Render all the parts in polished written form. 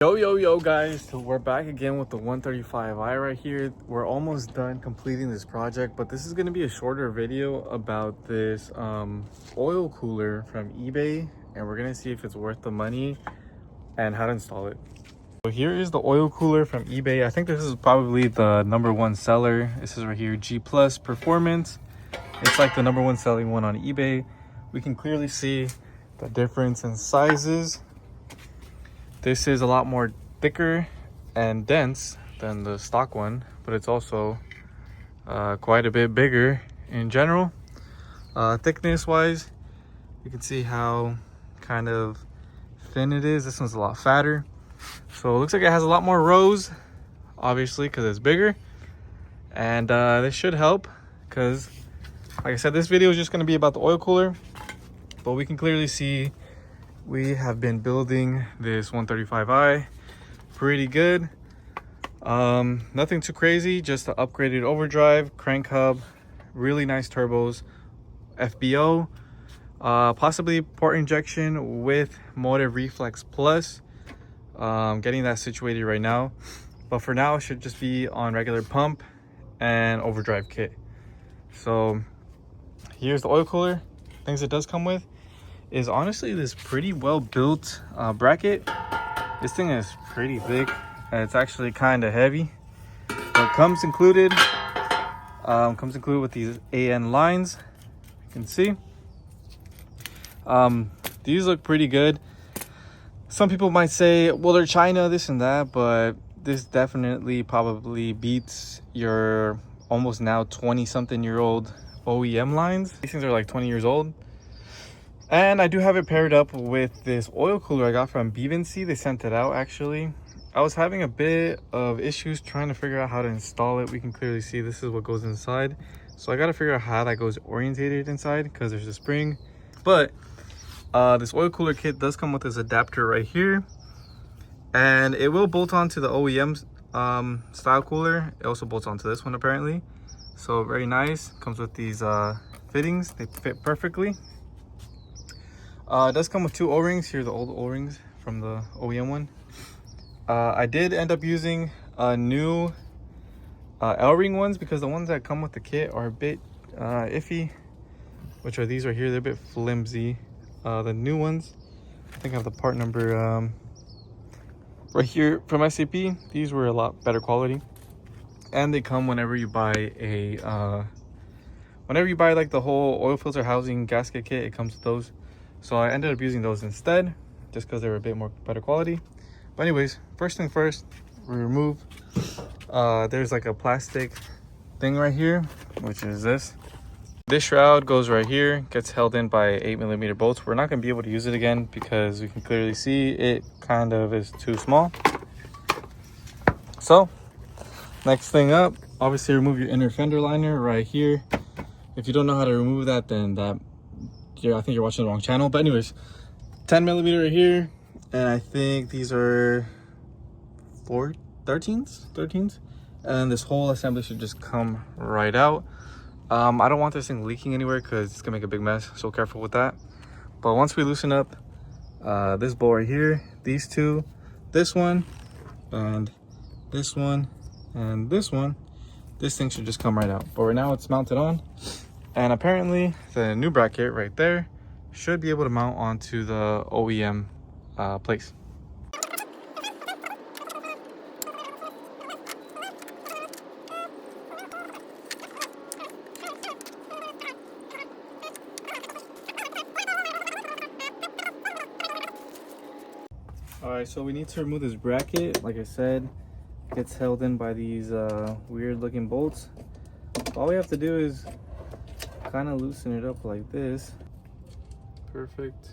Yo guys, so we're back again with the 135i right here. We're almost done completing this project, but this is going to be a shorter video about this oil cooler from eBay, and we're going to see if it's worth the money and how to install it. So here is the oil cooler from eBay. I think this is probably the #1 seller. This is right here, G Plus Performance. It's like the #1 selling one on eBay. We can clearly see the difference in sizes. This is a lot more thicker and dense than the stock one, but it's also quite a bit bigger in general. Thickness wise, you can see how kind of thin it is. This one's a lot fatter. So it looks like it has a lot more rows, obviously, because it's bigger. And this should help because, like I said, this video is just going to be about the oil cooler, but we can clearly see we have been building this 135i pretty good. Nothing too crazy, just the upgraded overdrive, crank hub, really nice turbos, FBO, possibly port injection with motive reflex plus. Getting that situated right now, but for now it should just be on regular pump and overdrive kit. So here's the oil cooler. Things it does come with is honestly this pretty well built bracket. This thing is pretty thick and it's actually kind of heavy, but comes included with these AN lines. You can see these look pretty good. Some people might say, well, they're China, this and that, but this definitely probably beats your almost now 20-something-year-old OEM lines. These things are like 20 years old. And I do have it paired up with this oil cooler I got from Beavency. They sent it out, actually. I was having a bit of issues trying to figure out how to install it. We can clearly see this is what goes inside. So I got to figure out how that goes orientated inside because there's a spring. But this oil cooler kit does come with this adapter right here. And it will bolt onto the OEM style cooler. It also bolts onto this one, apparently. So very nice. Comes with these fittings. They fit perfectly. It does come with 2 O-rings. Here are the old O-rings from the OEM one. I did end up using new L-ring ones because the ones that come with the kit are a bit iffy, which are these right here. They're a bit flimsy. The new ones, I think I have the part number right here from SAP. These were a lot better quality, and they come whenever you buy a like the whole oil filter housing gasket kit. It comes with those. So I ended up using those instead, just because they were a bit more better quality. But anyways, first thing first, we remove, there's like a plastic thing right here, which is this. This shroud goes right here, gets held in by 8mm bolts. We're not going to be able to use it again because we can clearly see it kind of is too small. So, next thing up, obviously remove your inner fender liner right here. If you don't know how to remove that, then I think you're watching the wrong channel. But anyways, 10mm right here, and I think these are 13s, and this whole assembly should just come right out. I don't want this thing leaking anywhere because it's gonna make a big mess, so careful with that. But once we loosen up this bolt right here, these two, this one, and this one, and this one, this thing should just come right out. But right now it's mounted on, and apparently the new bracket right there should be able to mount onto the OEM place. Alright, so we need to remove this bracket. Like I said, it gets held in by these weird looking bolts. All we have to do is kind of loosen it up like this. Perfect.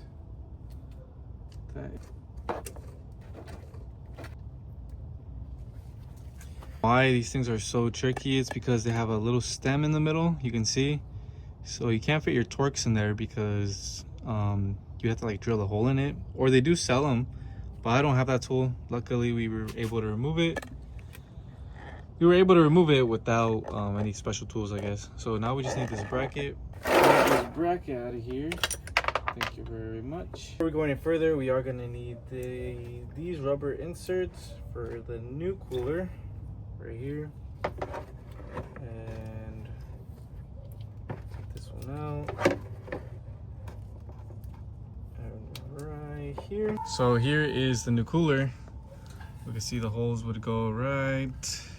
Why these things are so tricky, it's because they have a little stem in the middle, you can see. So you can't fit your Torx in there because you have to like drill a hole in it, or they do sell them, but I don't have that tool. Luckily we were able to remove it. We were able to remove it without any special tools, I guess. So now we just need this bracket. Get this bracket out of here. Thank you very much. Before we go any further, we are gonna need these rubber inserts for the new cooler right here. And take this one out. And right here. So here is the new cooler. We can see the holes would go right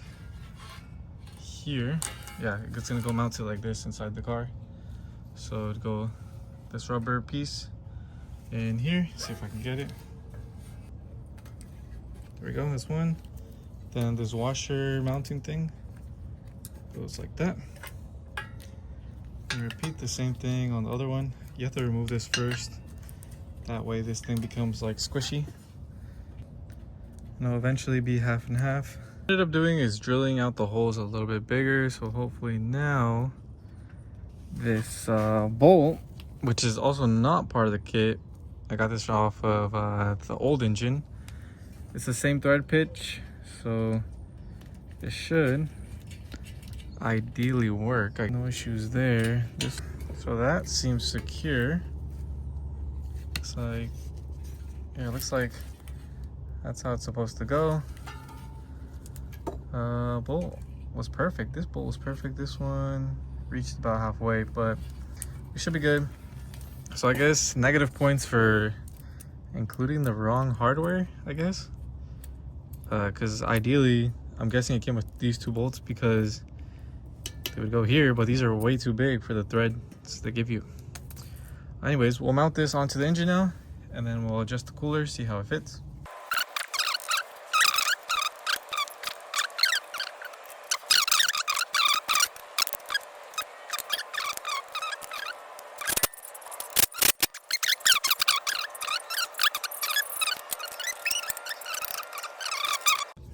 here. Yeah, it's gonna go mounted like this inside the car. So it'd go this rubber piece in here. See if I can get it. There we go, this one. Then this washer mounting thing goes like that. And repeat the same thing on the other one. You have to remove this first. That way this thing becomes like squishy. And it'll eventually be half and half. What I ended up doing is drilling out the holes a little bit bigger. So hopefully now this bolt, which is also not part of the kit, I got this off of the old engine. It's the same thread pitch, so it should ideally work. No issues there. So that seems secure. Looks like, yeah, it looks like that's how it's supposed to go. Bolt was perfect. This bolt was perfect. This one reached about halfway, but we should be good. So I guess negative points for including the wrong hardware, I guess. Because ideally, I'm guessing it came with these two bolts because they would go here, but these are way too big for the threads they give you. Anyways, we'll mount this onto the engine now, and then we'll adjust the cooler, see how it fits.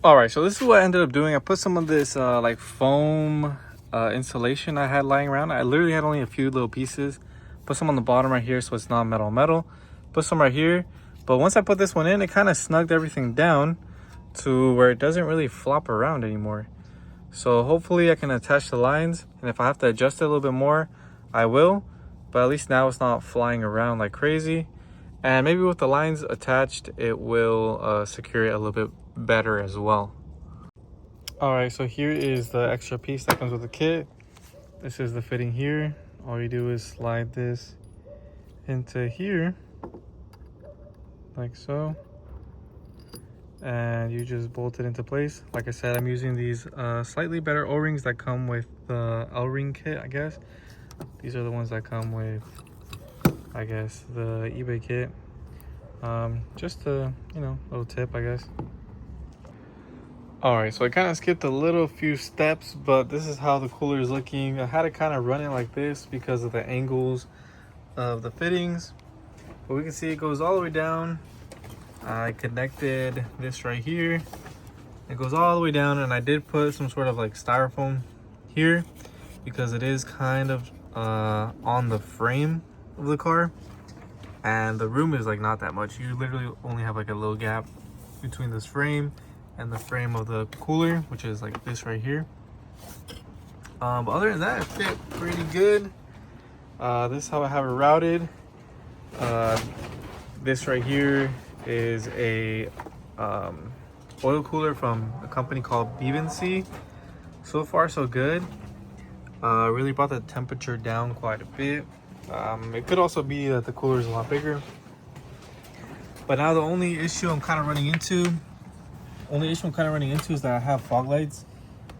All right, so this is what I ended up doing. I put some of this like foam insulation I had lying around. I literally had only a few little pieces. Put some on the bottom right here so it's not metal. Put some right here. But once I put this one in, it kind of snugged everything down to where it doesn't really flop around anymore. So hopefully I can attach the lines, and if I have to adjust it a little bit more, I will. But at least now it's not flying around like crazy. And maybe with the lines attached, it will secure it a little bit better as well. All right, so here is the extra piece that comes with the kit. This is the fitting here. All you do is slide this into here like so, and you just bolt it into place. Like I said, I'm using these slightly better O-rings that come with the L-ring kit, I guess. These are the ones that come with, I guess, the eBay kit. Just a, you know, little tip, I guess. All right, so I kind of skipped a few steps, but this is how the cooler is looking. I had to kind of run it like this because of the angles of the fittings, but we can see it goes all the way down. I connected this right here. It goes all the way down, and I did put some sort of like styrofoam here because it is kind of on the frame of the car, and the room is like not that much. You literally only have like a little gap between this frame and the frame of the cooler, which is like this right here. But other than that, it fit pretty good. This is how I have it routed. This right here is a oil cooler from a company called B&C. So far so good. Really brought the temperature down quite a bit. It could also be that the cooler is a lot bigger. But now the only issue I'm kind of running into is that I have fog lights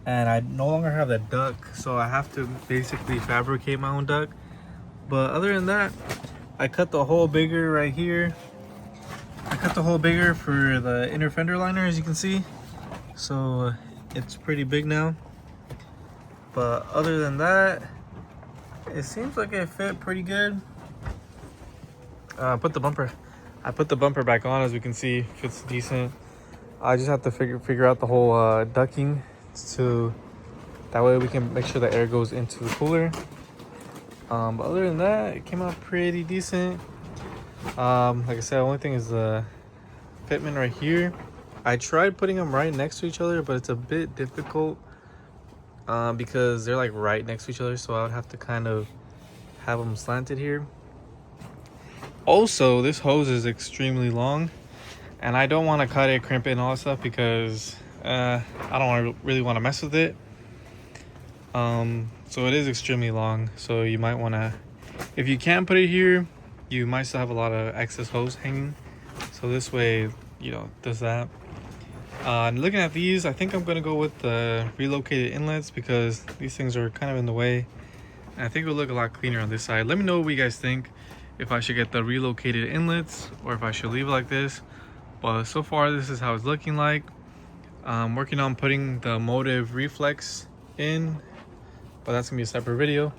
and I no longer have that duct, so I have to basically fabricate my own duct. But other than that, I cut the hole bigger right here. I cut the hole bigger for the inner fender liner, as you can see, so it's pretty big now. But other than that, it seems like it fit pretty good. I put the bumper back on, as we can see, fits decent. I just have to figure out the whole ducking, so that way we can make sure the air goes into the cooler. But other than that, it came out pretty decent. Like I said, the only thing is the fitment right here. I tried putting them right next to each other, but it's a bit difficult because they're like right next to each other, so I would have to kind of have them slanted here. Also, this hose is extremely long, and I don't want to cut it, crimp it, and all that stuff because I don't really want to mess with it. So it is extremely long. So you might want to, if you can't put it here, you might still have a lot of excess hose hanging. So this way, you know, does that. And looking at these, I think I'm gonna go with the relocated inlets because these things are kind of in the way. And I think it'll look a lot cleaner on this side. Let me know what you guys think. If I should get the relocated inlets or if I should leave it like this. But so far, this is how it's looking like. I'm working on putting the motive reflex in, but that's gonna be a separate video.